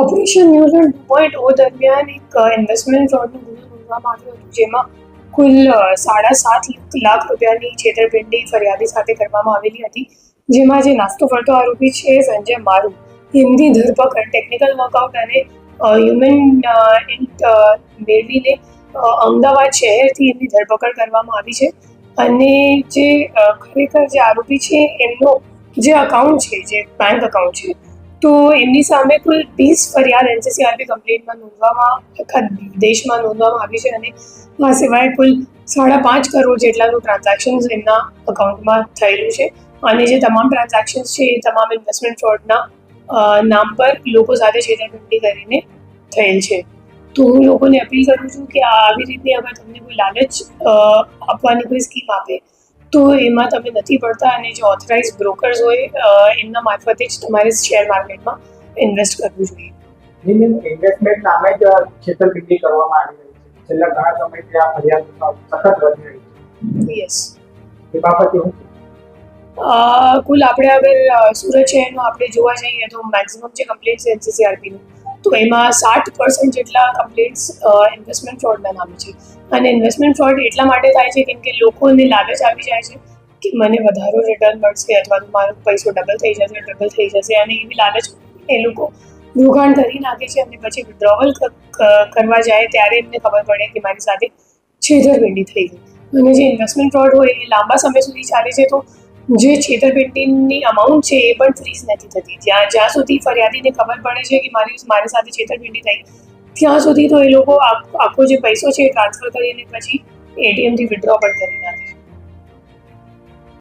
Operation news 2.0 દરમિયાન એક investment ફ્રોડનો ગુનો નોંધવામાં આવ્યો હતો, જેમાં કુલ 7.5 લાખ રૂપિયાની છેતરપિંડી ફરિયાદી સાથે કરવામાં આવેલી હતી. જેમાં જે નાસ્તો ફરતો આરોપી છે સંજય મારુ, એમની ધરપકડ ટેકનિકલ વર્કઆઉટ અને હ્યુમન ઇન્ટ મેળવીને અમદાવાદ શહેરથી એમની ધરપકડ કરવામાં આવી છે. અને જે ખરેખર જે આરોપી છે એમનો જે અકાઉન્ટ છે, જે બેંક અકાઉન્ટ છે, તો એમની સામે કુલ 20 ફરિયાદ NCCRB કમ્પ્લેન્ટમાં નોંધવામાં આખા દેશમાં નોંધવામાં આવી છે. અને આ સિવાય કુલ 5.5 કરોડ જેટલાનું ટ્રાન્ઝેક્શન્સ એમના અકાઉન્ટમાં થયેલું છે. અને જે તમામ ટ્રાન્ઝેક્શન્સ છે એ તમામ ઇન્વેસ્ટમેન્ટ ફ્રોડના નામ પર લોકો સાથે છેતરપિંડી કરીને થયેલ છે. તો હું લોકોને અપીલ કરું છું કે આવી રીતની અગર તમને કોઈ લાલચ આપવાની કોઈ સ્કીમ આપે તો એમાં તમે નથી પડતા, અને જે ઓથોરાઇઝ બ્રોકર્સ હોય એમના મારફતે જ તમારે શેર માર્કેટમાં ઇન્વેસ્ટ કરવું જોઈએ. ઇન્વેસ્ટમેન્ટ નામે જ છેતરપિંડી કરવામાં આવી રહી છે. છેલ્લા ઘણા સમયથી આ ફરિયાદ સખત વધી રહી છે. યસ, એ બાબતે હું કુલ આપણે અગર સુરત શહેરનું આપણે જોવા જઈએ તો મેક્સિમમ જે કમ્પ્લેન્ટ્સ છે NCCRBનું, તો એમાં 60% જેટલા કમ્પ્લેન્ટ્સ ઇન્વેસ્ટમેન્ટ ફ્રોડના નામે છે. અને ઇન્વેસ્ટમેન્ટ ફ્રોડ એટલા માટે થાય છે કેમ કે લોકોને લાલચ આવી જાય છે કે મને વધારે રિટર્ન મળશે અથવા તો મારો પૈસો ડબલ થઈ જશે, અને એવી લાલચ એ લોકો રોકાણ કરી નાખે છે. અને પછી વિડ્રોવલ કરવા જાય ત્યારે એમને ખબર પડે કે મારી સાથે છેતરપિંડી થઈ ગઈ. અને જે ઇન્વેસ્ટમેન્ટ ફ્રોડ હોય એ લાંબા સમય સુધી ચાલે છે, તો જે છેતરપિંડીની અમાઉન્ટ છે એ પણ ફ્રીઝ નથી થતી. જ્યાં સુધી ફરિયાદીને ખબર પડે છે કે મારી સાથે છેતરપિંડી થઈ, ત્યાં સુધી તો એ લોકો આખો જે પૈસો છે એ ટ્રાન્સફર કરીને પછી ATMથી વિડ્રો પણ કરી નાખે છે.